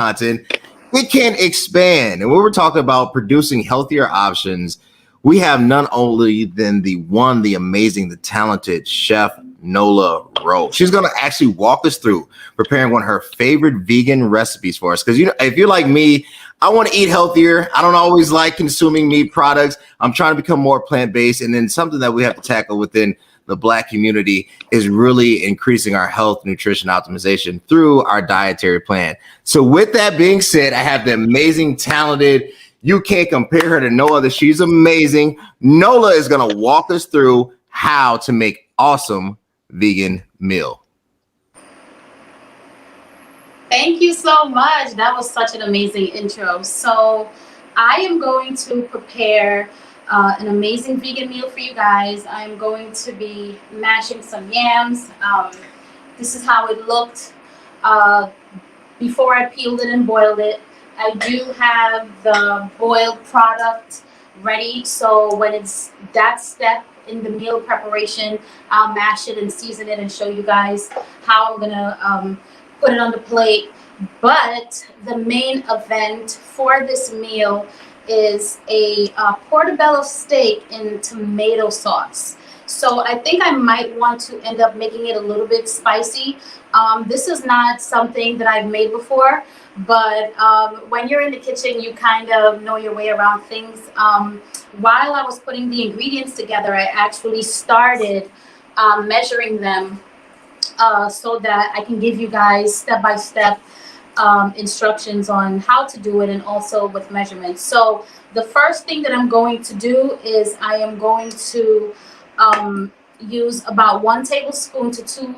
content, it can expand. And when we're talking about producing healthier options, we have none only than the amazing, the talented chef Nola Rowe. She's going to actually walk us through preparing one of her favorite vegan recipes for us. Because if you're like me, I want to eat healthier. I don't always like consuming meat products. I'm trying to become more plant-based. And then something that we have to tackle within the Black community is really increasing our health, nutrition optimization through our dietary plan. So with that being said, I have the amazing, talented, you can't compare her to no other. She's amazing. Nola is going to walk us through how to make awesome vegan meal. Thank you so much. That was such an amazing intro. So I am going to prepare an amazing vegan meal for you guys. I'm going to be mashing some yams. This is how it looked before I peeled it and boiled it. I do have the boiled product ready, so when it's that step in the meal preparation, I'll mash it and season it and show you guys how I'm gonna put it on the plate. But the main event for this meal is a portobello steak in tomato sauce. So I think I might want to end up making it a little bit spicy. This is not something that I've made before, but when you're in the kitchen, you kind of know your way around things. While I was putting the ingredients together, I actually started measuring them so that I can give you guys step-by-step instructions on how to do it, and also with measurements. So the first thing that I'm going to do is I am going to use about 1 tablespoon to 2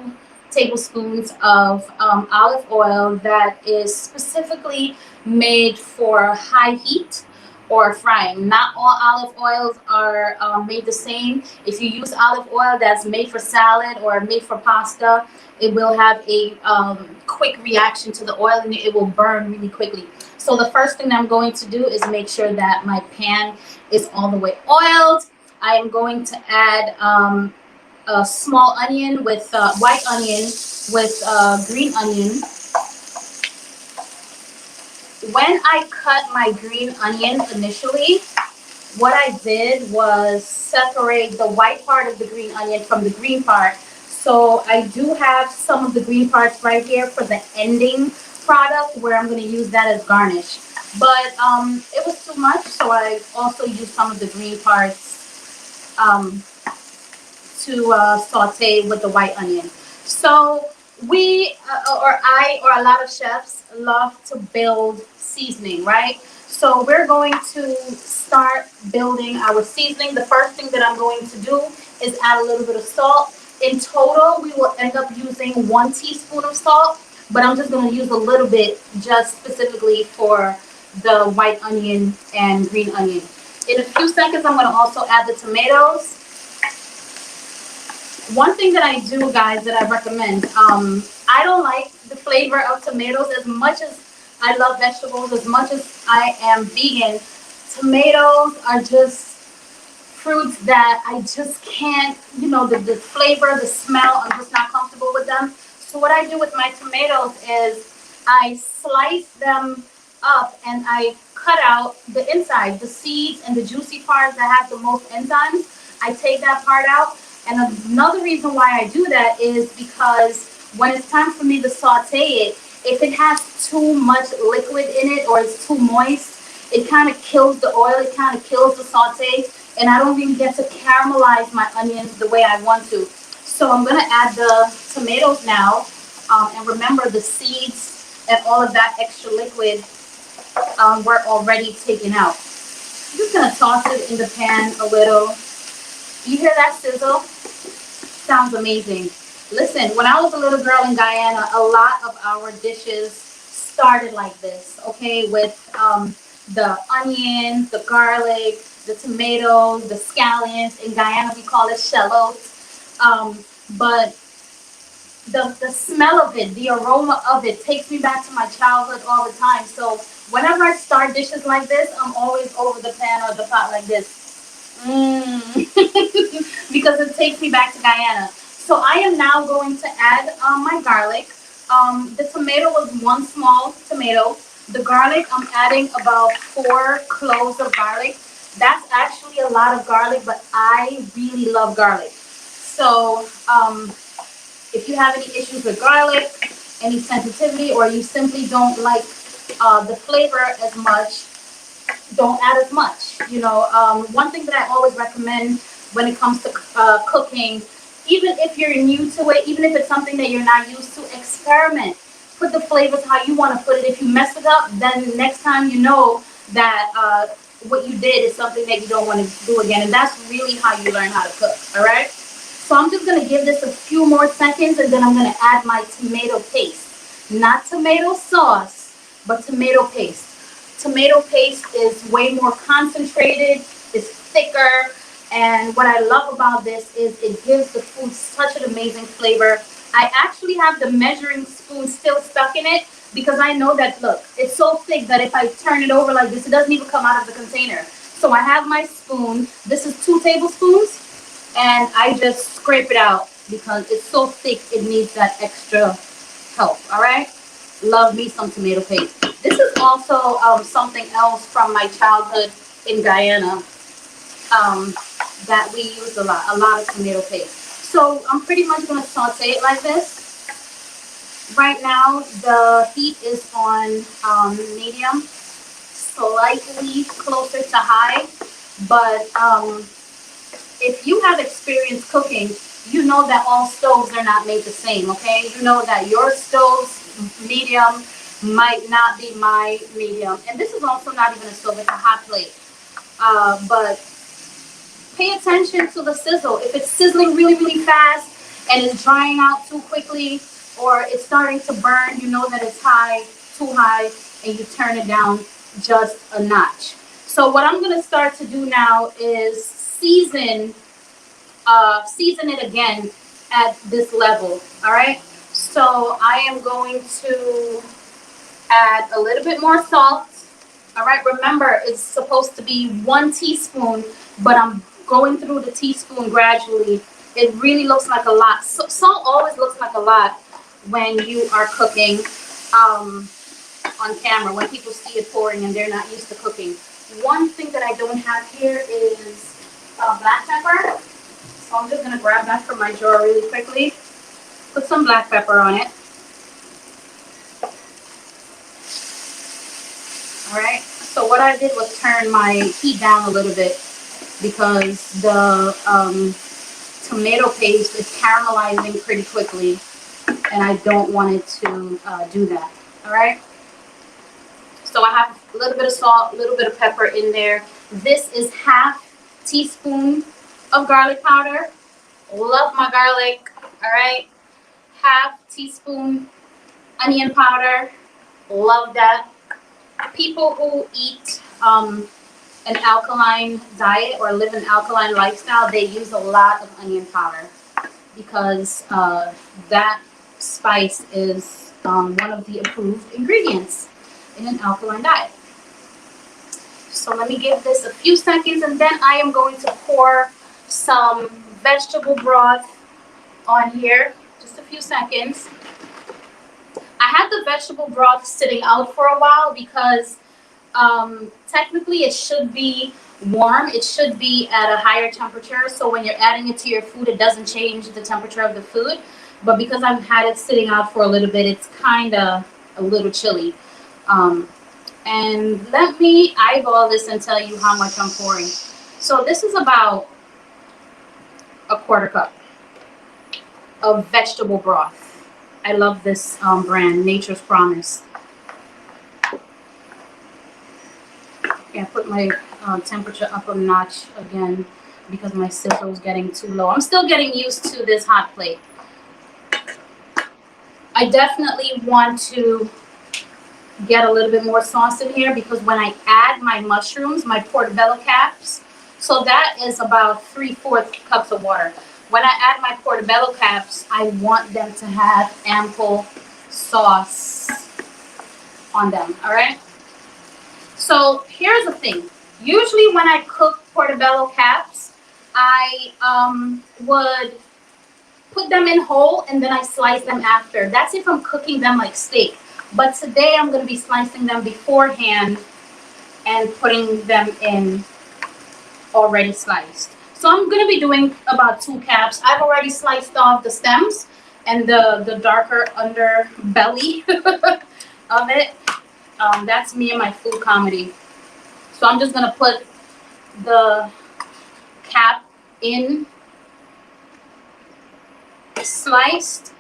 tablespoons of olive oil that is specifically made for high heat or frying. Not all olive oils are made the same. If you use olive oil that's made for salad or made for pasta, it will have a quick reaction to the oil and it will burn really quickly. So the first thing I'm going to do is make sure that my pan is all the way oiled. I am going to add a small onion with white onion with green onion. When I cut my green onion initially, what I did was separate the white part of the green onion from the green part. So I do have some of the green parts right here for the ending product where I'm going to use that as garnish. But it was too much, so I also used some of the green parts to saute with the white onion. So we, or a lot of chefs love to build seasoning, right? So we're going to start building our seasoning. The first thing that I'm going to do is add a little bit of salt. In total, we will end up using 1 teaspoon of salt, but I'm just going to use a little bit just specifically for the white onion and green onion. In a few seconds, I'm going to also add the tomatoes. One thing that I do, guys, that I recommend, I don't like the flavor of tomatoes as much as I love vegetables, as much as I am vegan. Tomatoes are just fruits that I just can't, the flavor, the smell, I'm just not comfortable with them. So what I do with my tomatoes is I slice them up and I cut out the inside, the seeds and the juicy parts that have the most enzymes. I take that part out. And another reason why I do that is because when it's time for me to saute it, if it has too much liquid in it or it's too moist, it kind of kills the oil, it kind of kills the saute, and I don't even get to caramelize my onions the way I want to. So I'm going to add the tomatoes now, and remember the seeds and all of that extra liquid were already taken out. I'm just going to toss it in the pan a little. You hear that sizzle? Sounds amazing. Listen, when I was a little girl in Guyana, a lot of our dishes started like this, okay? With the onions, the garlic, the tomatoes, the scallions. In Guyana, we call it shallots. But the smell of it, the aroma of it takes me back to my childhood all the time. So whenever I start dishes like this, I'm always over the pan or the pot like this. Because it takes me back to Guyana. So I am now going to add my garlic. The tomato was 1 small tomato. The garlic, I'm adding about 4 cloves of garlic. That's actually a lot of garlic, but I really love garlic. So if you have any issues with garlic, any sensitivity, or you simply don't like the flavor as much, don't add as much. One thing that I always recommend when it comes to cooking, even if you're new to it, even if it's something that you're not used to, experiment. Put the flavors how you want to put it. If you mess it up, then next time you know that what you did is something that you don't want to do again. And that's really how you learn how to cook. All right. So I'm just going to give this a few more seconds, and then I'm going to add my tomato paste. Not tomato sauce, but tomato paste. Tomato paste is way more concentrated, it's thicker, and what I love about this is it gives the food such an amazing flavor. I actually have the measuring spoon still stuck in it because I know that, look, it's so thick that if I turn it over like this, it doesn't even come out of the container. So I have my spoon. This is 2 tablespoons, and I just scrape it out because it's so thick it needs that extra help. All right, love me some tomato paste. This is also something else from my childhood in Guyana that we use a lot of tomato paste. So I'm pretty much going to saute it like this. Right now the heat is on medium, slightly closer to high, but if you have experience cooking, you know that all stoves are not made the same, okay? You know that your stove's medium might not be my medium. And this is also not even a stove, it's a hot plate. But pay attention to the sizzle. If it's sizzling really, really fast and it's drying out too quickly, or it's starting to burn, you know that it's too high, and you turn it down just a notch. So what I'm going to start to do now is season it again at this level. All right. So I am going to add a little bit more salt. All right. Remember, it's supposed to be 1 teaspoon, but I'm going through the teaspoon gradually. It really looks like a lot. So, salt always looks like a lot when you are cooking on camera, when people see it pouring and they're not used to cooking. One thing that I don't have here is black pepper. So I'm just going to grab that from my drawer really quickly. Put some black pepper on it. All right. So what I did was turn my heat down a little bit because the tomato paste is caramelizing pretty quickly, and I don't want it to do that. All right. So I have a little bit of salt, a little bit of pepper in there. This is half teaspoon of garlic powder. Love my garlic. All right. Half teaspoon onion powder. Love that. People who eat an alkaline diet or live an alkaline lifestyle, they use a lot of onion powder because that spice is one of the approved ingredients in an alkaline diet. So let me give this a few seconds, and then I am going to pour some vegetable broth on here. Just a few seconds. I had the vegetable broth sitting out for a while because technically it should be warm. It should be at a higher temperature, so when you're adding it to your food, it doesn't change the temperature of the food. But because I've had it sitting out for a little bit, it's kind of a little chilly. And let me eyeball this and tell you how much I'm pouring. So this is about a quarter cup of vegetable broth. I love this brand, Nature's Promise. Yeah, put my temperature up a notch again because my sizzle is getting too low. I'm still getting used to this hot plate. I definitely want to get a little bit more sauce in here because when I add my mushrooms, my portobello caps, so that is about 3/4 cups of water. When I add my portobello caps, I want them to have ample sauce on them, all right? So here's the thing. Usually when I cook portobello caps, I would put them in whole and then I slice them after. That's if I'm cooking them like steak. But today I'm going to be slicing them beforehand and putting them in already sliced. So I'm going to be doing about 2 caps. I've already sliced off the stems and the darker underbelly of it. That's me and my food comedy. So I'm just going to put the cap in sliced,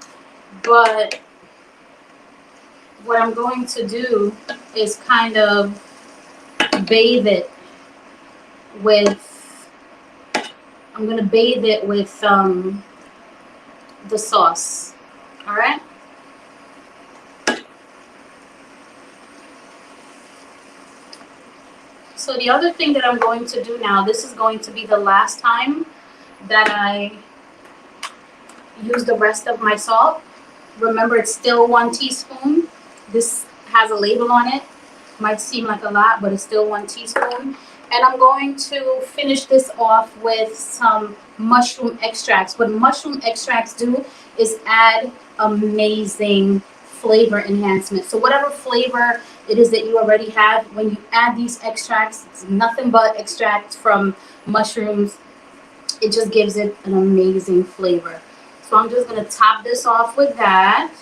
but what I'm going to do is kind of bathe it with, I'm going to bathe it with the sauce. All right. So the other thing that I'm going to do now, this is going to be the last time that I use the rest of my salt. Remember, it's still 1 teaspoon. This has a label on it. Might seem like a lot, but it's still 1 teaspoon. And I'm going to finish this off with some mushroom extracts. What mushroom extracts do is add amazing flavor enhancement. So whatever flavor it is that you already have, when you add these extracts, it's nothing but extracts from mushrooms. It just gives it an amazing flavor. So I'm just going to top this off with that.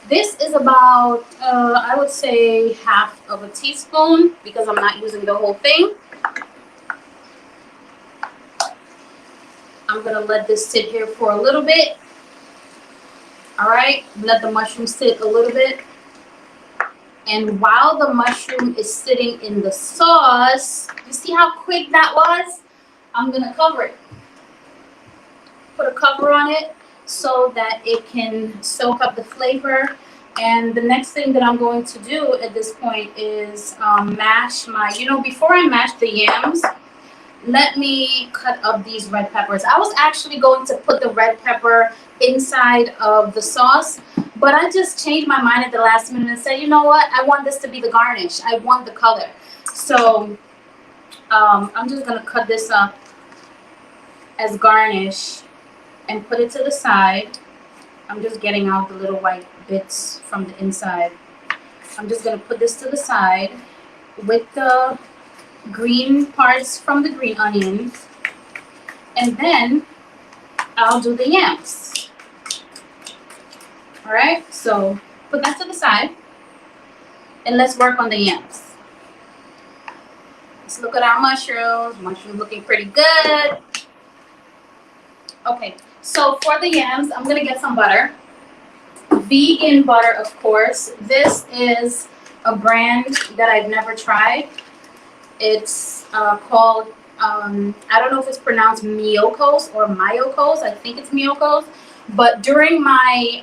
This is about, I would say, half of a teaspoon because I'm not using the whole thing. I'm going to let this sit here for a little bit. All right, let the mushroom sit a little bit. And while the mushroom is sitting in the sauce, you see how quick that was? I'm going to cover it. Put a cover on it so that it can soak up the flavor. And the next thing that I'm going to do at this point is mash my, before I mash the yams, let me cut up these red peppers. I was actually going to put the red pepper inside of the sauce, but I just changed my mind at the last minute and said, you know what? I want this to be the garnish. I want the color. So I'm just going to cut this up as garnish and put it to the side. I'm just getting out the little white bits from the inside. I'm just going to put this to the side with the green parts from the green onions, and then I'll do the yams. All right, so put that to the side and let's work on the yams. Let's look at our mushrooms. Mushrooms looking pretty good. Okay, so for the yams, I'm gonna get some butter. Vegan butter, of course. This is a brand that I've never tried. It's called, I don't know if it's pronounced Miyokos or Mayokos. I think it's Miyokos. But during my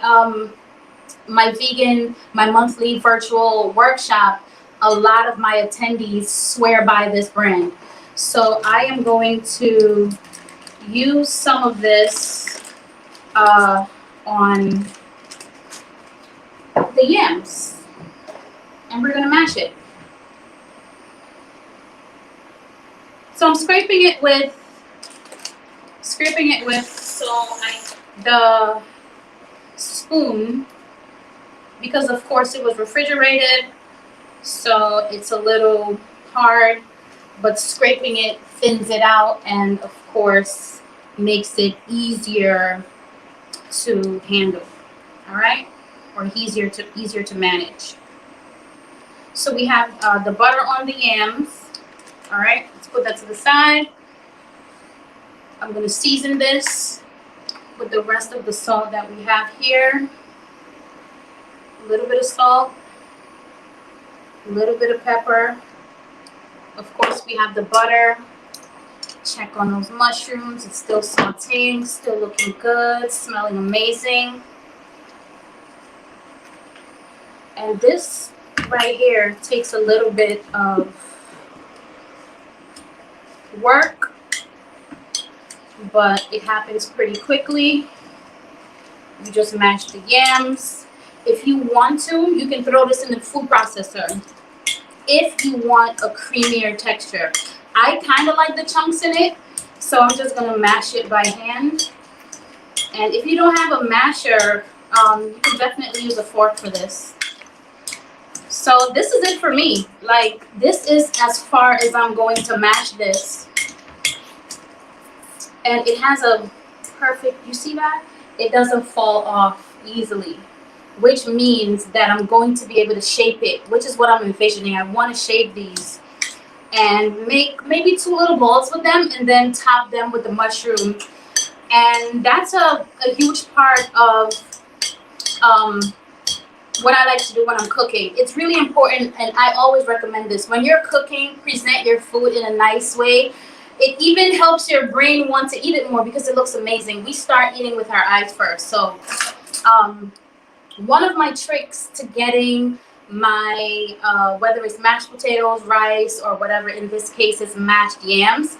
my monthly virtual workshop, a lot of my attendees swear by this brand. So I am going to use some of this on the yams, and we're gonna mash it. So I'm scraping it with the spoon, because of course it was refrigerated, so it's a little hard, but scraping it thins it out and of course makes it easier to handle. All right, or easier to manage. So we have the butter on the yams. All right, let's put that to the side. I'm going to season this with the rest of the salt that we have here. A little bit of salt, a little bit of pepper. Of course, we have the butter. Check on those mushrooms. It's still sauteing, still looking good, smelling amazing. And this right here takes a little bit of work, but it happens pretty quickly. You just mash the yams. If you want to, you can throw this in the food processor if you want a creamier texture. I kind of like the chunks in it, so I'm just going to mash it by hand. And if you don't have a masher, you can definitely use a fork for this. So this is it for me. Like, this is as far as I'm going to mash this. And it has a perfect, you see that? It doesn't fall off easily, which means that I'm going to be able to shape it, which is what I'm envisioning. I want to shape these and make maybe 2 little balls with them and then top them with the mushroom. And that's a huge part of what I like to do when I'm cooking. It's really important, and I always recommend this. When you're cooking, present your food in a nice way. It even helps your brain want to eat it more because it looks amazing. We start eating with our eyes first. So one of my tricks to getting my, whether it's mashed potatoes, rice, or whatever, in this case is mashed yams,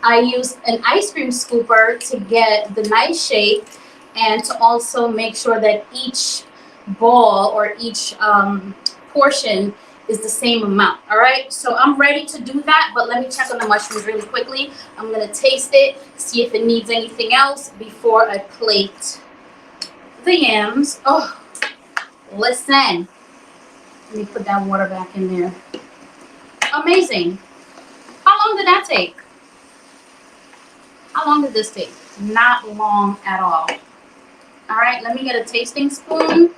I use an ice cream scooper to get the nice shape and to also make sure that each ball or each portion is the same amount. All right, so I'm ready to do that, but let me check on the mushrooms really quickly. I'm gonna taste it, see if it needs anything else before I plate the yams. Oh, listen, let me put that water back in there. Amazing. How long did that take? How long did this take? Not long at all. All right, let me get a tasting spoon.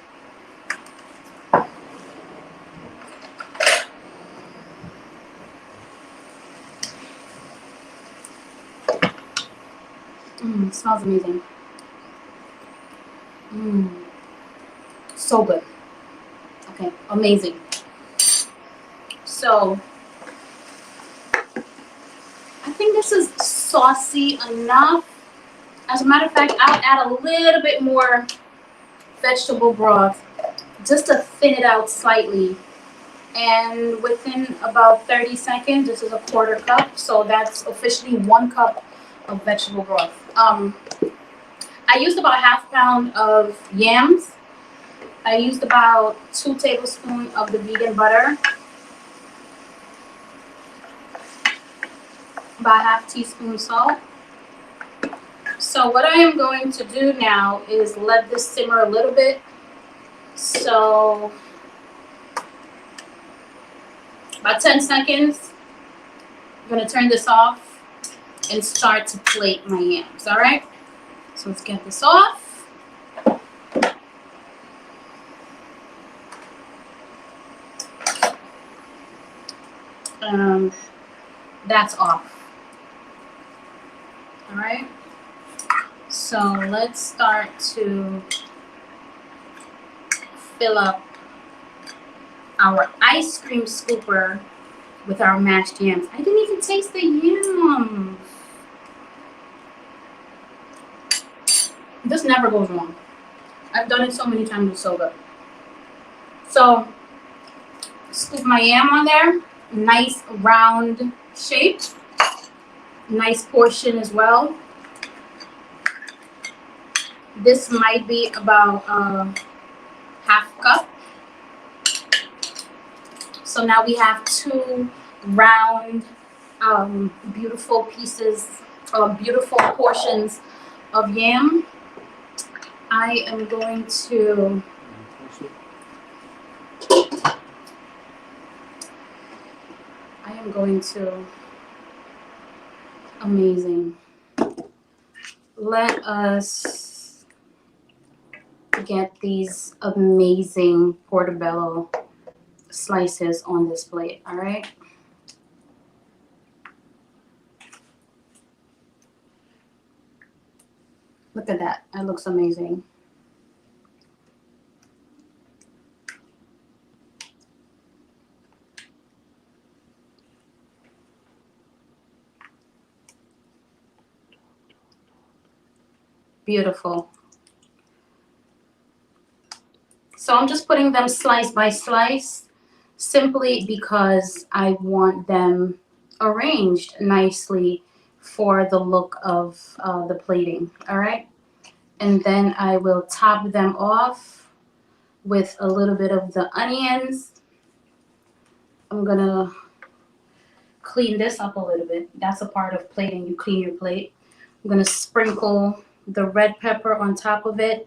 It smells amazing. So good. Okay, amazing. So I think this is saucy enough. As a matter of fact, I'll add a little bit more vegetable broth just to thin it out slightly. And within about 30 seconds, this is a 1/4 cup, so that's officially 1 cup of vegetable broth. I used about 1/2 pound of yams. I used about 2 tablespoons of the vegan butter, about 1/2 teaspoon salt. So what I am going to do now is let this simmer a little bit. So about 10 seconds, I'm going to turn this off and start to plate my yams. All right, so let's get this off. That's off. All right, so let's start to fill up our ice cream scooper with our mashed yams. I didn't even taste the yams. This never goes wrong. I've done it so many times, it's so good. So scoop my yam on there, nice round shape, nice portion as well. This might be about 1/2 cup. So now we have 2 round, beautiful pieces, beautiful portions of yam. I am going to amazing. Let us get these amazing portobello slices on this plate. All right. Look at that. It looks amazing. Beautiful. So I'm just putting them slice by slice simply because I want them arranged nicely for the look of the plating. All right. And then I will top them off with a little bit of the onions. I'm going to clean this up a little bit. That's a part of plating. You clean your plate. I'm going to sprinkle the red pepper on top of it.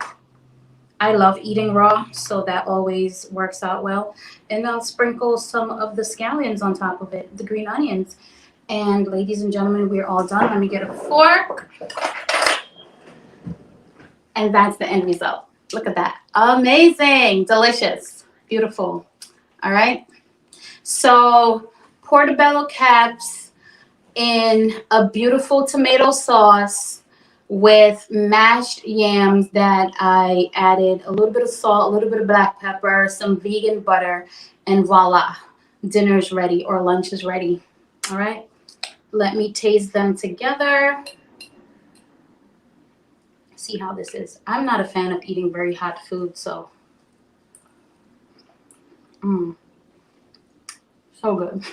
I love eating raw, so that always works out well. And I'll sprinkle some of the scallions on top of it, the green onions. And ladies and gentlemen, we're all done. Let me get a fork. And that's the end result. Look at that. Amazing. Delicious. Beautiful. All right. So portobello caps in a beautiful tomato sauce with mashed yams that I added a little bit of salt, a little bit of black pepper, some vegan butter, and voila, dinner's ready or lunch is ready. All right, let me taste them together. See how this is. I'm not a fan of eating very hot food, so so good.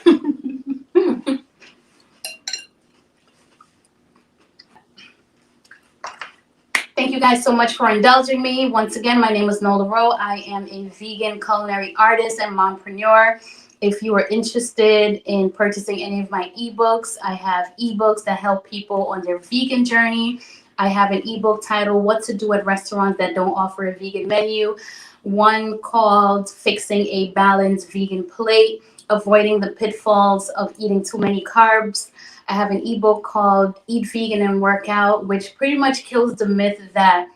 Thank you guys so much for indulging me. Once again, my name is Nola. I am a vegan culinary artist and mompreneur. If you are interested in purchasing any of my ebooks, I have ebooks that help people on their vegan journey. I have an ebook titled What to Do at Restaurants That Don't Offer a Vegan Menu, one called Fixing a Balanced Vegan Plate, Avoiding the Pitfalls of Eating Too Many Carbs. I have an ebook called Eat Vegan and Work Out, which pretty much kills the myth that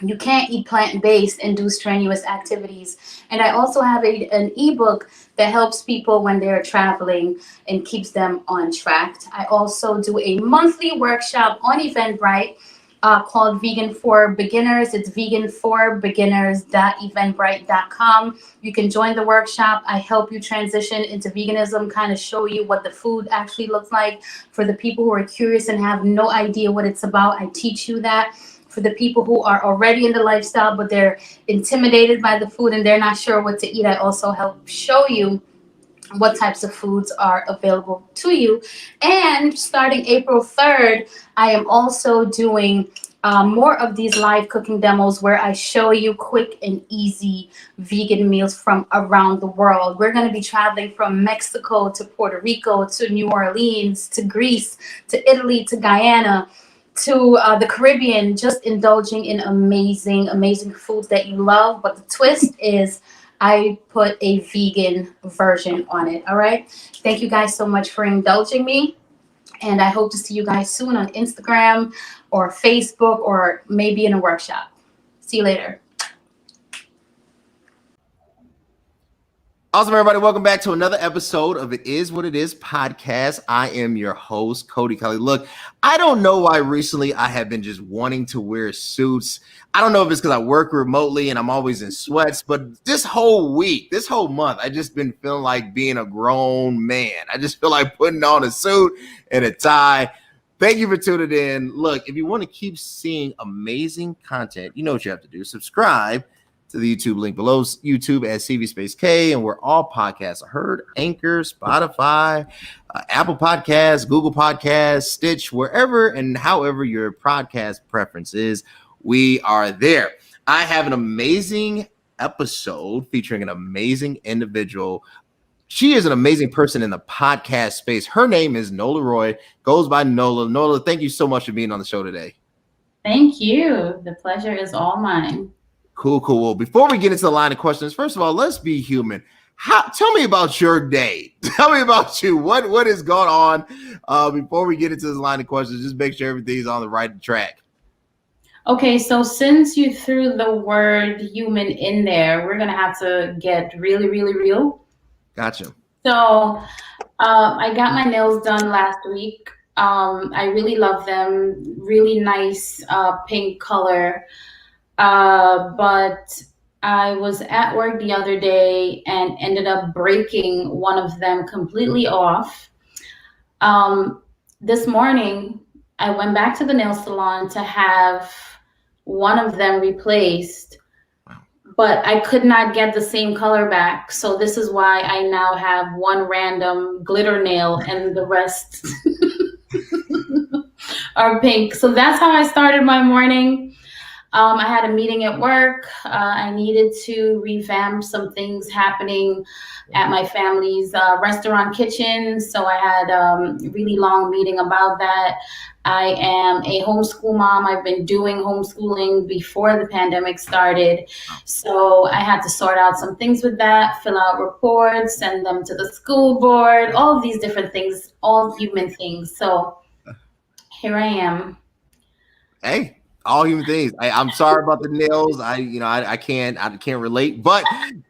you can't eat plant-based and do strenuous activities. And I also have an ebook that helps people when they're traveling and keeps them on track. I also do a monthly workshop on Eventbrite called Vegan for Beginners. It's veganforbeginners.eventbrite.com. You can join the workshop. I help you transition into veganism, kind of show you what the food actually looks like. For the people who are curious and have no idea what it's about, I teach you that. For the people who are already in the lifestyle, but they're intimidated by the food and they're not sure what to eat, I also help show you what types of foods are available to you. And starting April 3rd, I am also doing more of these live cooking demos where I show you quick and easy vegan meals from around the world. We're going to be traveling from Mexico to Puerto Rico to New Orleans to Greece to Italy to Guyana to the Caribbean, just indulging in amazing, amazing foods that you love. But the twist is I put a vegan version on it. All right. Thank you guys so much for indulging me. And I hope to see you guys soon on Instagram or Facebook or maybe in a workshop. See you later. Awesome, everybody. Welcome back to another episode of It Is What It Is podcast. I am your host, Cody Kelly. Look, I don't know why recently I have been just wanting to wear suits. I don't know if it's because I work remotely and I'm always in sweats, but this whole week, this whole month, I just been feeling like being a grown man. I just feel like putting on a suit and a tie. Thank you for tuning in. Look, if you want to keep seeing amazing content, you know what you have to do. Subscribe to the YouTube link below, YouTube at CV Space K, and where all podcasts are heard, Anchor, Spotify, Apple Podcasts, Google Podcasts, Stitch, wherever and however your podcast preference is, we are there. I have an amazing episode featuring an amazing individual. She is an amazing person in the podcast space. Her name is Nola Roy, goes by Nola. Nola, thank you so much for being on the show today. Thank you. The pleasure is all mine. Cool. Well, before we get into the line of questions, first of all, let's be human. Tell me about your day. Tell me about you. What is going on? Before we get into this line of questions, just make sure everything's on the right track. Okay, so since you threw the word human in there, we're going to have to get really, really real. Gotcha. So I got my nails done last week. I really love them. Really nice pink color. But I was at work the other day and ended up breaking one of them completely off. This morning, I went back to the nail salon to have one of them replaced, but I could not get the same color back. So this is why I now have one random glitter nail and the rest are pink. So that's how I started my morning. I had a meeting at work. I needed to revamp some things happening at my family's restaurant kitchen. So I had a really long meeting about that. I am a homeschool mom. I've been doing homeschooling before the pandemic started. So I had to sort out some things with that, fill out reports, send them to the school board, all of these different things, all human things. So here I am. Hey, all human things. I'm sorry about the nails. I can't relate, but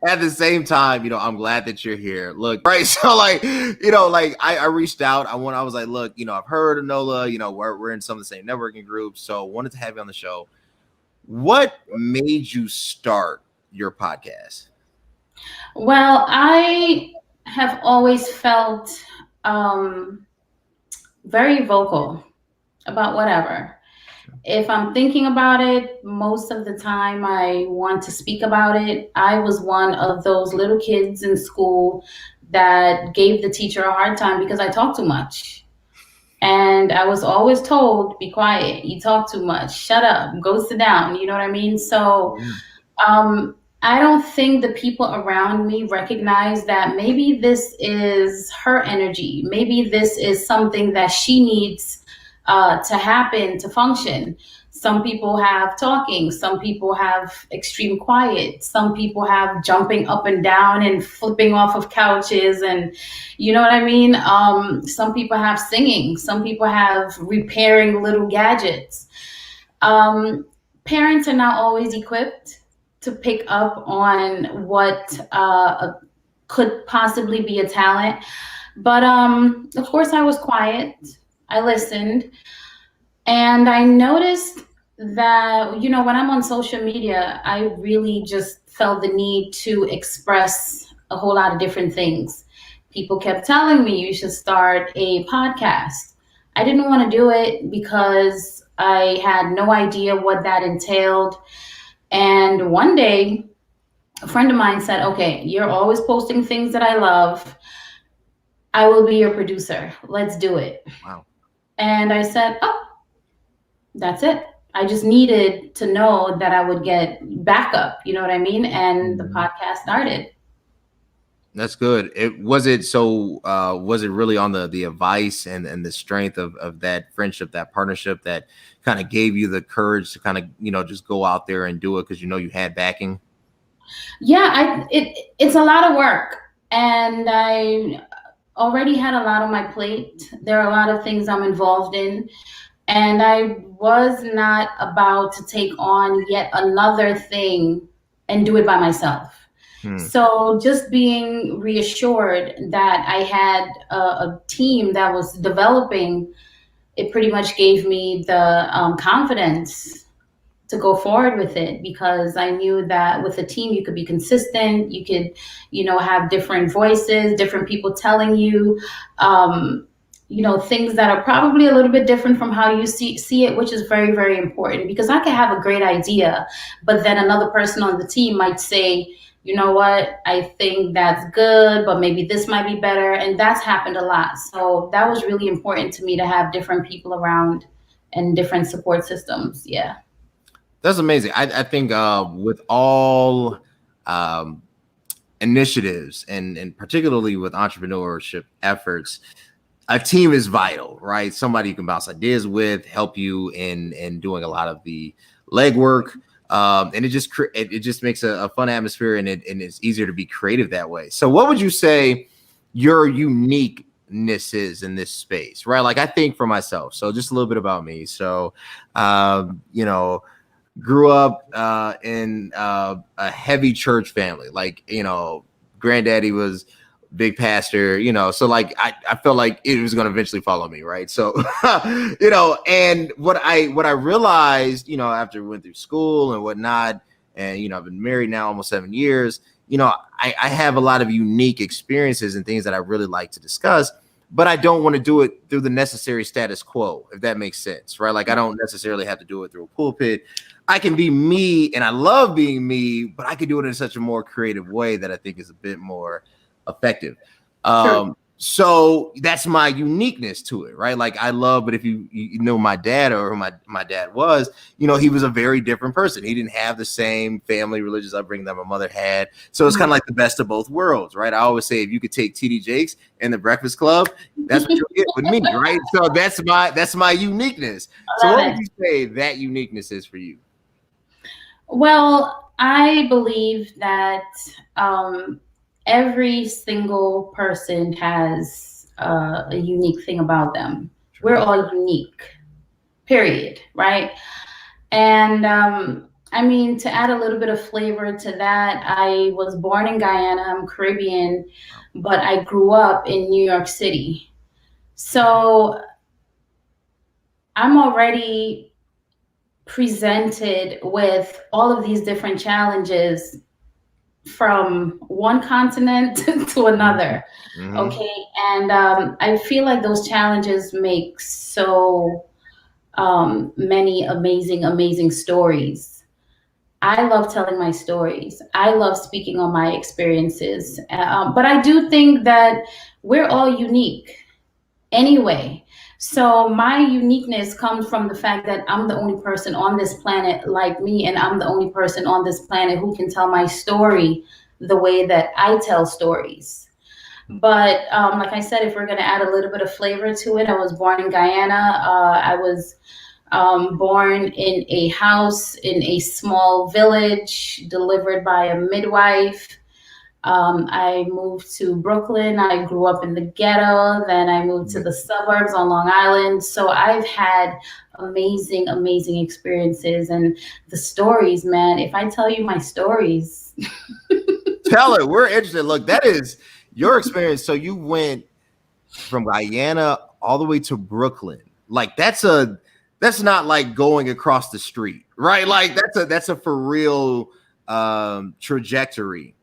at the same time, I'm glad that you're here. Look, right. So I reached out. I was like, look, I've heard of Nola, we're in some of the same networking groups. So wanted to have you on the show. What made you start your podcast? Well, I have always felt very vocal about whatever. If I'm thinking about it, most of the time I want to speak about it. I was one of those little kids in school that gave the teacher a hard time because I talk too much. And I was always told, be quiet, you talk too much, shut up, go sit down. You know what I mean? So I don't think the people around me recognize that maybe this is her energy. Maybe this is something that she needs to happen to function. Some people have talking, some people have extreme quiet, some people have jumping up and down and flipping off of couches, and you know what I mean? Some people have singing, some people have repairing little gadgets. Parents are not always equipped to pick up on what could possibly be a talent. But of course, I was quiet. I listened. And I noticed that, when I'm on social media, I really just felt the need to express a whole lot of different things. People kept telling me you should start a podcast. I didn't want to do it because I had no idea what that entailed. And one day, a friend of mine said, okay, you're always posting things that I love. I will be your producer. Let's do it. Wow. And I said, oh, that's it. I just needed to know that I would get backup. You know what I mean? And the podcast started. That's good. Was it really on the advice and the strength of that friendship, that partnership that kind of gave you the courage to kind of, just go out there and do it because you had backing? Yeah, it's a lot of work, and I already had a lot on my plate. There are a lot of things I'm involved in, and I was not about to take on yet another thing and do it by myself. So just being reassured that I had a team that was developing, it pretty much gave me the confidence to go forward with it, because I knew that with a team, you could be consistent. You could, have different voices, different people telling you, things that are probably a little bit different from how you see it, which is very, very important, because I could have a great idea, but then another person on the team might say, you know what, I think that's good, but maybe this might be better. And that's happened a lot. So that was really important to me, to have different people around and different support systems. Yeah. That's amazing. I think with all initiatives and particularly with entrepreneurship efforts, a team is vital, right? Somebody you can bounce ideas with, help you in doing a lot of the legwork. And it just makes a fun atmosphere, and it's easier to be creative that way. So what would you say your uniqueness is in this space, right? Like, I think for myself, so just a little bit about me. So, grew up in a heavy church family. Like, granddaddy was big pastor, so like I felt like it was going to eventually follow me, right? So and what I realized, after we went through school and whatnot, and I've been married now almost 7 years, I have a lot of unique experiences and things that I really like to discuss, but I don't want to do it through the necessary status quo, if that makes sense, right? Like, I don't necessarily have to do it through a pulpit. I can be me, and I love being me, but I can do it in such a more creative way that I think is a bit more effective. Sure. So that's my uniqueness to it, right? Like I love, but if you know my dad or who my dad was, he was a very different person. He didn't have the same family religious upbringing that my mother had. So it's kind of like the best of both worlds, right? I always say if you could take TD Jakes and the Breakfast Club, that's what you'll get with me, right? So that's my uniqueness. So what would you say that uniqueness is for you? Well, I believe that every single person has a unique thing about them. We're all unique, period, right? And I mean, to add a little bit of flavor to that, I was born in Guyana, I'm Caribbean, but I grew up in New York City. So I'm already presented with all of these different challenges from one continent to another. Okay. And I feel like those challenges make so many amazing stories. I love telling my stories. I love speaking on my experiences. But I do think that we're all unique anyway. So my uniqueness comes from the fact that I'm the only person on this planet like me, and I'm the only person on this planet who can tell my story the way that I tell stories. But like I said, if we're going to add a little bit of flavor to it, I was born in Guyana. I was born in a house in a small village, delivered by a midwife. I moved to Brooklyn. I grew up in the ghetto. Then I moved to the suburbs on Long Island. So I've had amazing experiences. And the stories, man, if I tell you my stories. Tell it. We're interested. Look, that is your experience. So you went from Guyana all the way to Brooklyn. Like that's not like going across the street, right? Like that's a for real trajectory.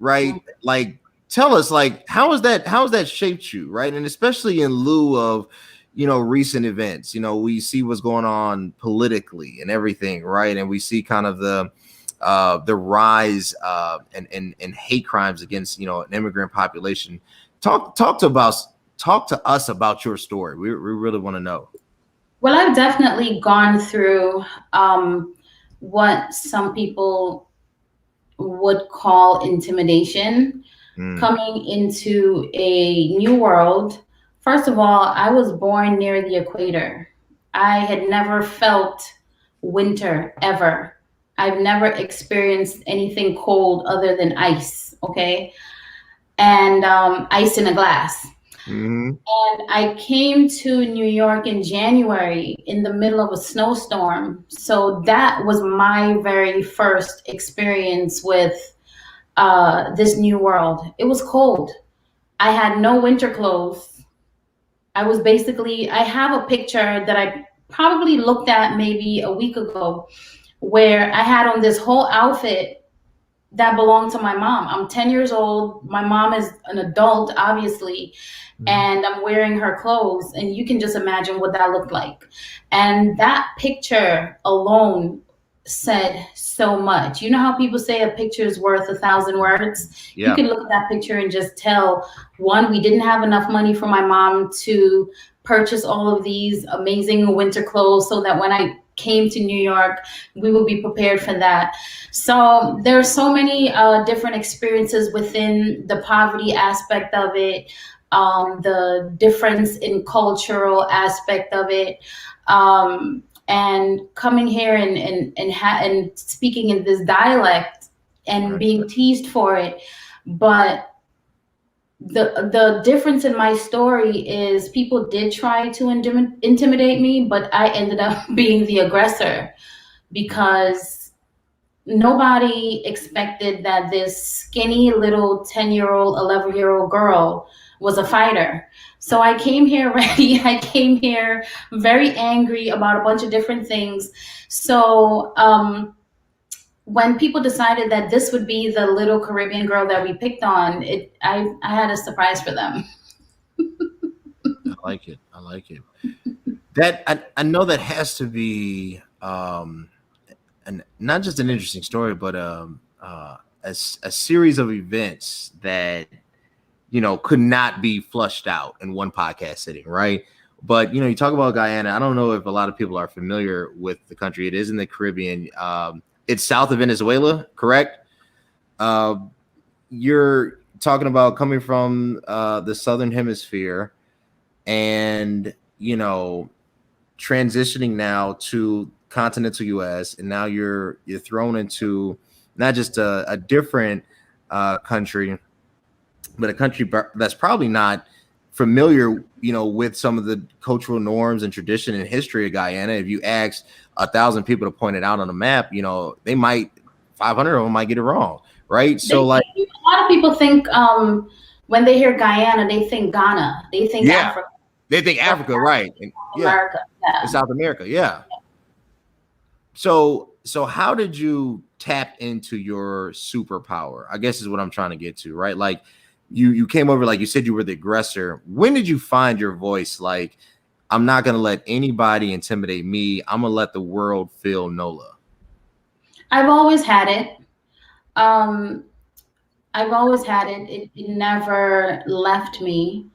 Right? Like, tell us, like, how has that shaped you, right? And especially in lieu of, recent events, we see what's going on politically and everything, right? And we see kind of the rise and hate crimes against, an immigrant population. Talk to us about your story. We really want to know. Well, I've definitely gone through what some people would call intimidation coming into a new world. First of all, I was born near the equator. I had never felt winter ever. I've never experienced anything cold other than ice, okay? And ice in a glass. And I came to New York in January in the middle of a snowstorm. So that was my very first experience with this new world. It was cold. I had no winter clothes. I have a picture that I probably looked at maybe a week ago where I had on this whole outfit that belonged to my mom. I'm 10 years old. My mom is an adult, obviously, and I'm wearing her clothes. And you can just imagine what that looked like. And that picture alone said so much. You know how people say a picture is worth 1,000 words? Yeah. You can look at that picture and just tell, one, we didn't have enough money for my mom to purchase all of these amazing winter clothes so that when I came to New York, we will be prepared for that. So there are so many different experiences within the poverty aspect of it, the difference in cultural aspect of it, and coming here and speaking in this dialect and being teased for it. But the difference in my story is people did try to intimidate me, but I ended up being the aggressor because nobody expected that this skinny little 10-year-old, 11-year-old girl was a fighter. So I came here ready. I came here very angry about a bunch of different things. So when people decided that this would be the little Caribbean girl that we picked on, I had a surprise for them. I like it. That I know that has to be and not just an interesting story, but a series of events that could not be flushed out in one podcast sitting, right? But you talk about Guyana. I don't know if a lot of people are familiar with the country. It is in the Caribbean. It's south of Venezuela, correct? You're talking about coming from the southern hemisphere, and transitioning now to continental U.S. and now you're thrown into not just a different country, but a country that's probably not familiar, with some of the cultural norms and tradition and history of Guyana. If you ask 1,000 people to point it out on a map, they might 500 of them might get it wrong, right? So a lot of people think when they hear Guyana, they think Ghana, they think Africa. They think Africa, right? America, in South America, yeah. So how did you tap into your superpower? I guess is what I'm trying to get to, right? Like you came over, like you said, you were the aggressor. When did you find your voice? Like, I'm not going to let anybody intimidate me. I'm going to let the world feel Nola. I've always had it. It never left me.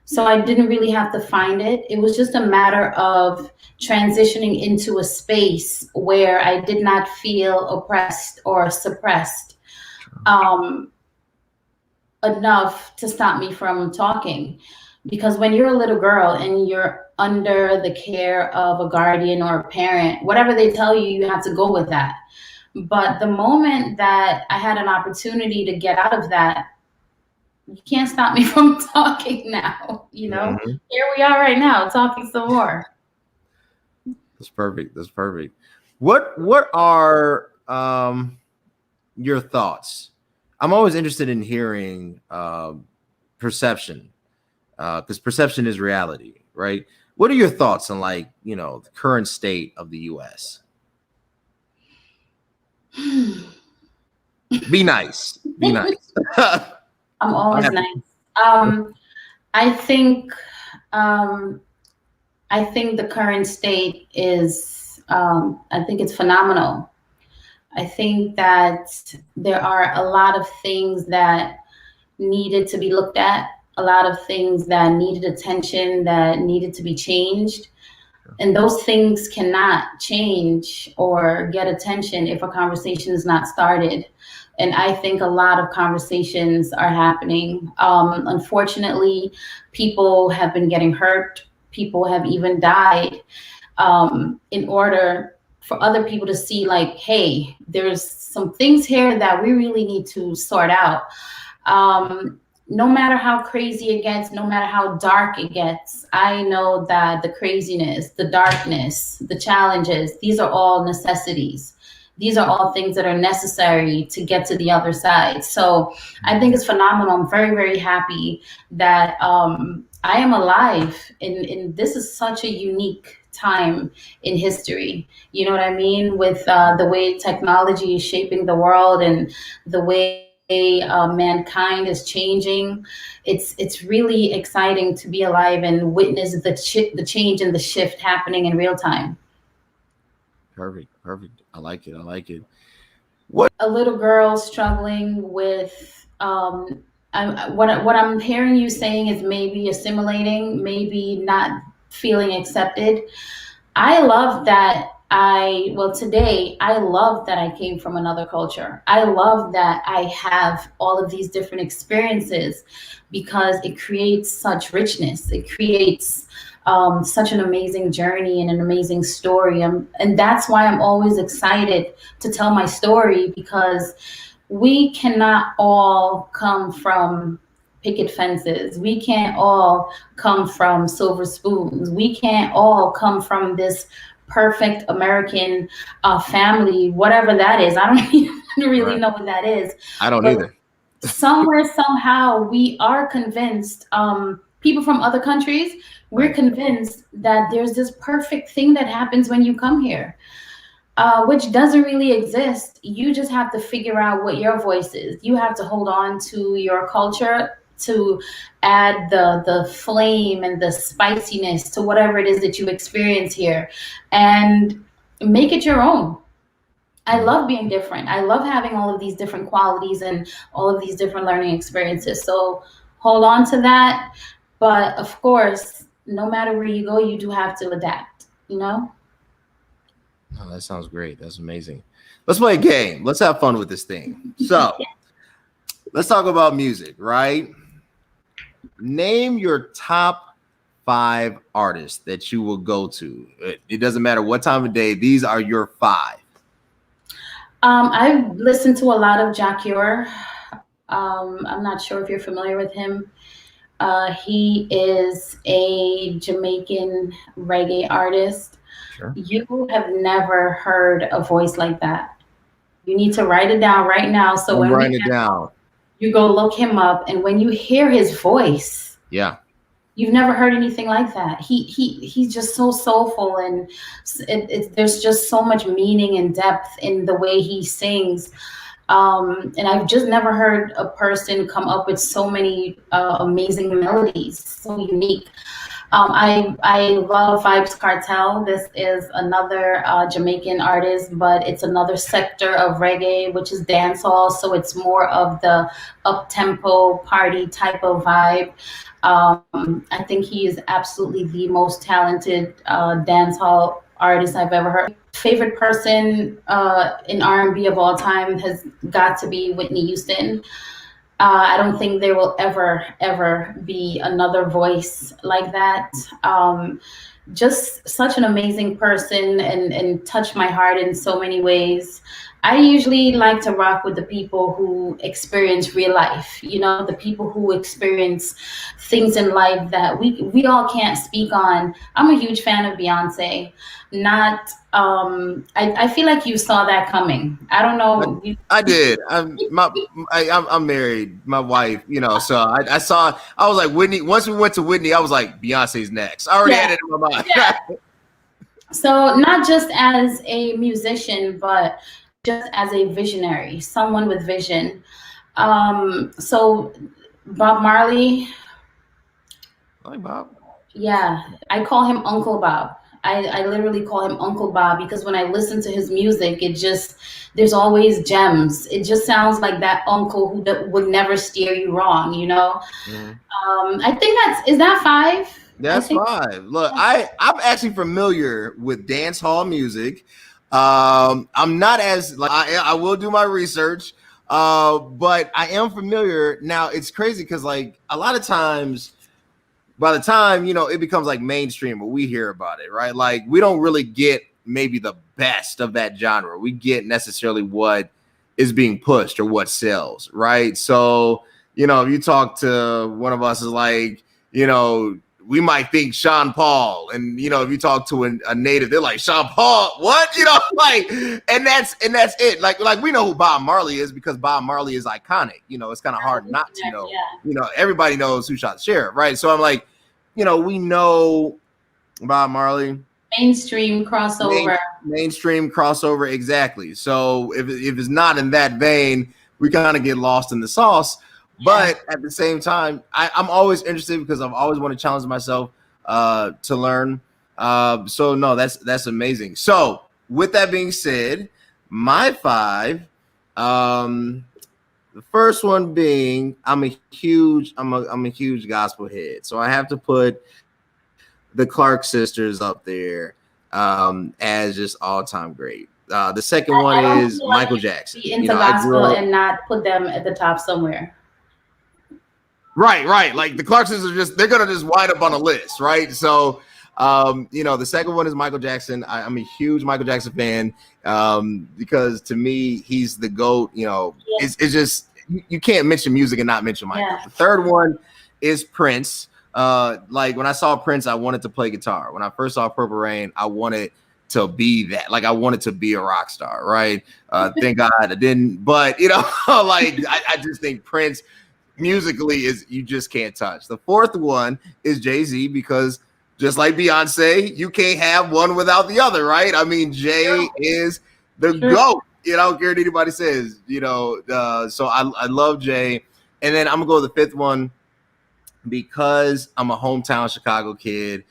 So I didn't really have to find it. It was just a matter of transitioning into a space where I did not feel oppressed or suppressed enough to stop me from talking. Because when you're a little girl and you're under the care of a guardian or a parent, whatever they tell you, you have to go with that. But the moment that I had an opportunity to get out of that, you can't stop me from talking now, Mm-hmm. Here we are right now talking some more. That's perfect. What are your thoughts? I'm always interested in hearing perception, because perception is reality, right? What are your thoughts on the current state of the US? Be nice. I'm always nice. I think the current state is, I think it's phenomenal. I think that there are a lot of things that needed to be looked at, a lot of things that needed attention, that needed to be changed. And those things cannot change or get attention if a conversation is not started. And I think a lot of conversations are happening. Unfortunately, people have been getting hurt. People have even died in order for other people to see, like, hey, there's some things here that we really need to sort out. No matter how crazy it gets, no matter how dark it gets, I know that the craziness, the darkness, the challenges, these are all necessities. These are all things that are necessary to get to the other side. So I think it's phenomenal. I'm very, very happy that I am alive. And this is such a unique time in history. You know what I mean? With the way technology is shaping the world and the way mankind is changing. It's really exciting to be alive and witness the change and the shift happening in real time. Perfect. I like it. What a little girl struggling with what I'm hearing you saying is maybe assimilating, maybe not feeling accepted. I love that today, I love that I came from another culture. I love that I have all of these different experiences because it creates such richness. It creates such an amazing journey and an amazing story. And that's why I'm always excited to tell my story, because we cannot all come from picket fences. We can't all come from silver spoons. We can't all come from this perfect American family, whatever that is. I don't even really know what that is. I don't either. Somewhere, somehow, we are convinced, people from other countries, we're convinced that there's this perfect thing that happens when you come here, which doesn't really exist. You just have to figure out what your voice is. You have to hold on to your culture to add the flame and the spiciness to whatever it is that you experience here and make it your own. I love being different. I love having all of these different qualities and all of these different learning experiences. So hold on to that. But of course, no matter where you go, you do have to adapt, you know? Oh, that sounds great. That's amazing. Let's play a game. Let's have fun with this thing. So let's talk about music, right? Name your top 5 artists that you will go to. It doesn't matter what time of day. These are your 5. I've listened to a lot of Jacquier. I'm not sure if you're familiar with him. He is a Jamaican reggae artist. Sure. You have never heard a voice like that. You need to write it down right now. So I'm when writing it down. You go look him up, and when you hear his voice, yeah, you've never heard anything like that. He's just so soulful, and there's just so much meaning and depth in the way he sings. And I've just never heard a person come up with so many amazing melodies, so unique. I love Vibes Cartel. This is another Jamaican artist, but it's another sector of reggae, which is dancehall. So it's more of the up-tempo party type of vibe. I think he is absolutely the most talented dancehall artist I've ever heard. Favorite person in R&B of all time has got to be Whitney Houston. I don't think there will ever be another voice like that. Just such an amazing person and touched my heart in so many ways. I usually like to rock with the people who experience real life, you know, the people who experience things in life that we all can't speak on. I'm a huge fan of Beyonce. Not, I feel like you saw that coming. I don't know. I did. I'm married. My wife, you know, so I saw. I was like Whitney. Once we went to Whitney, I was like Beyonce's next. I already had it in my mind. Yeah. So not just as a musician, but just as a visionary, someone with vision. So Bob Marley. Hi, Bob. Yeah, I call him Uncle Bob. I literally call him Uncle Bob because when I listen to his music, there's always gems. It just sounds like that uncle who would never steer you wrong, you know? Mm-hmm. I think is that 5? That's 5. Look, I'm actually familiar with dance hall music. I'm not as like I will do my research, but I am familiar. Now it's crazy because like a lot of times, by the time you know it becomes like mainstream, or we hear about it, right? Like we don't really get maybe the best of that genre. We get necessarily what is being pushed or what sells, right? So you know, if you talk to one of us, is like you know. We might think Sean Paul, and you know, if you talk to a native, they're like Sean Paul, what? You know, like, and that's it. Like we know who Bob Marley is because Bob Marley is iconic. You know, it's kind of hard not to know. Yeah. You know, everybody knows Who Shot the Sheriff, right? So I'm like, you know, we know Bob Marley. Mainstream crossover. Mainstream crossover, exactly. So if it's not in that vein, we kind of get lost in the sauce. But at the same time, I'm always interested because I've always wanted to challenge myself to learn. So no, that's amazing. So with that being said, my 5, the first one being I'm a huge gospel head. So I have to put the Clark sisters up there as just all-time great. The second one is Michael Jackson. Into gospel and not put them at the top somewhere. Right. Like the Clark sisters they're gonna just wind up on a list, right? So you know, the second one is Michael Jackson. I'm a huge Michael Jackson fan because to me he's the GOAT. You know, it's just you can't mention music and not mention Michael. The third one is Prince. Like when I saw Prince, I wanted to play guitar. When I first saw Purple Rain, I wanted to be that. Like I wanted to be a rock star, right? Thank God I didn't, but you know, like I just think Prince musically you just can't touch. The fourth one is Jay-Z because just like Beyonce, you can't have one without the other, right? I mean, Jay is the GOAT. You know, I don't care what anybody says, you know. So I love Jay. And then I'm gonna go with the fifth one because I'm a hometown Chicago kid.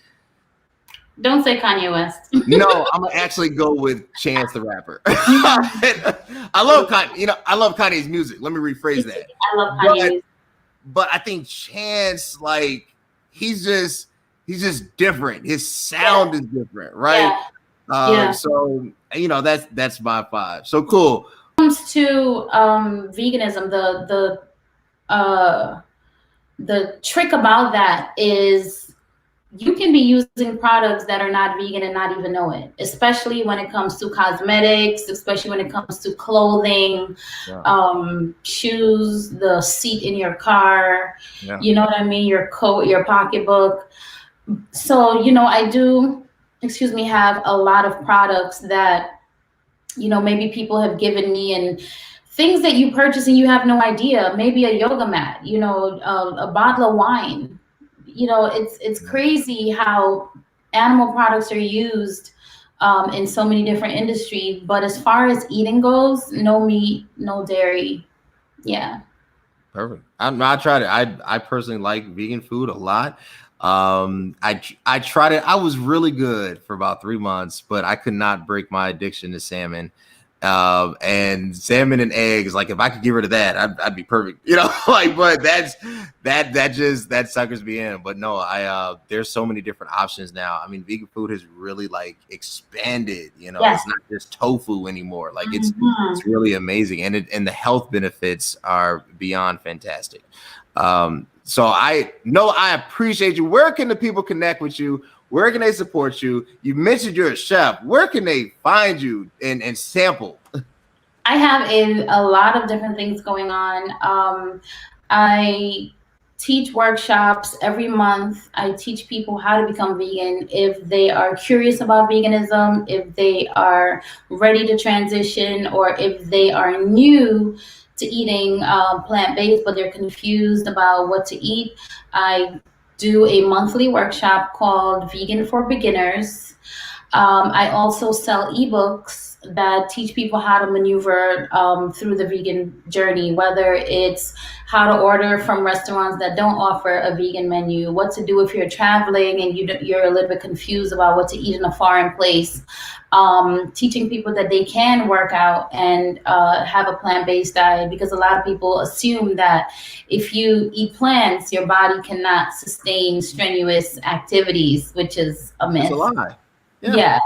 Don't say Kanye West. No, I'm gonna actually go with Chance the Rapper. I love Kanye. You know, I love Kanye's music. Let me rephrase that. I love Kanye. but I think Chance, like, he's just different. His sound is different, right? So you know, that's my 5. So cool. When it comes to veganism, the trick about that is you can be using products that are not vegan and not even know it, especially when it comes to cosmetics, especially when it comes to clothing, shoes, the seat in your car, you know what I mean, your coat, your pocketbook. So, you know, I do, have a lot of products that, you know, maybe people have given me, and things that you purchase and you have no idea, maybe a yoga mat, you know, a bottle of wine. You know, it's crazy how animal products are used in so many different industries. But as far as eating goes, no meat, no dairy. Yeah. Perfect. I tried it. I personally like vegan food a lot. I tried it. I was really good for about 3 months, but I could not break my addiction to salmon. And salmon and eggs, like if I could get rid of that, I'd be perfect, you know, like, but that suckers me in. But no, there's so many different options now. I mean, vegan food has really like expanded, you know, it's not just tofu anymore. Like it's really amazing. And the health benefits are beyond fantastic. So I appreciate you. Where can the people connect with you? Where can they support you? You mentioned you're a chef. Where can they find you and sample? I have a lot of different things going on. I teach workshops every month. I teach people how to become vegan if they are curious about veganism, if they are ready to transition, or if they are new to eating plant-based, but they're confused about what to eat. I do a monthly workshop called Vegan for Beginners. I also sell ebooks that teach people how to maneuver through the vegan journey, whether it's how to order from restaurants that don't offer a vegan menu, what to do if you're traveling and you're a little bit confused about what to eat in a foreign place, teaching people that they can work out and have a plant-based diet, because a lot of people assume that if you eat plants, your body cannot sustain strenuous activities, which is a myth. It's a lie. Yeah.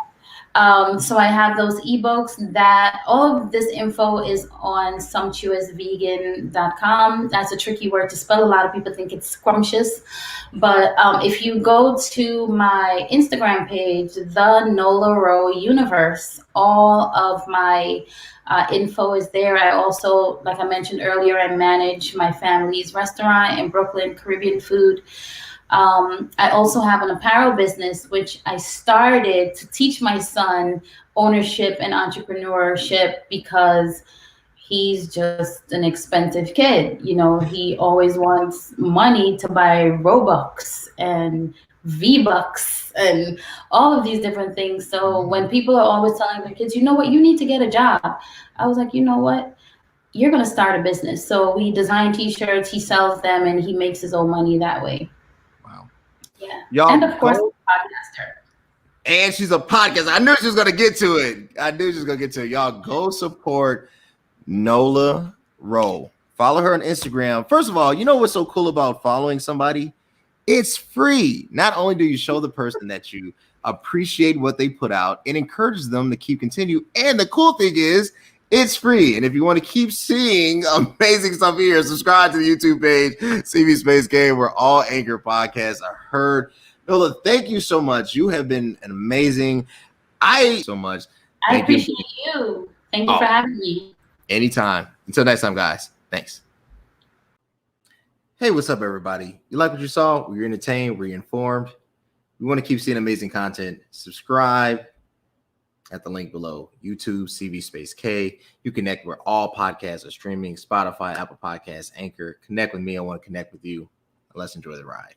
So I have those ebooks. That all of this info is on sumptuousvegan.com. That's a tricky word to spell. A lot of people think it's scrumptious, but if you go to my Instagram page, the Nola Rowe Universe, all of my info is there. I also, like I mentioned earlier, I manage my family's restaurant in Brooklyn, Caribbean food. I also have an apparel business, which I started to teach my son ownership and entrepreneurship, because he's just an expensive kid. You know, he always wants money to buy Robux and V-Bucks and all of these different things. So when people are always telling their kids, you know what, you need to get a job, I was like, you know what? You're going to start a business. So we design t-shirts, he sells them, and he makes his own money that way. Yeah. Y'all, and of course, podcaster. And she's a podcaster. I knew she was gonna get to it. Y'all go support Nola Rowe. Follow her on Instagram. First of all, you know what's so cool about following somebody? It's free. Not only do you show the person that you appreciate what they put out, it encourages them to continue. And the cool thing is, it's free. And if you want to keep seeing amazing stuff here, subscribe to the YouTube page, CV Space Game, where all Anchor podcasts are heard. Nola, thank you so much. You have been an amazing. I appreciate you. Thank you for having me. Anytime. Until next time, guys. Thanks. Hey, what's up, everybody? You like what you saw? Were you entertained? Were you informed? You want to keep seeing amazing content? Subscribe at the link below. YouTube, CV Space K. You connect where all podcasts are streaming: Spotify, Apple Podcasts, Anchor. Connect with me. I want to connect with you. Let's enjoy the ride.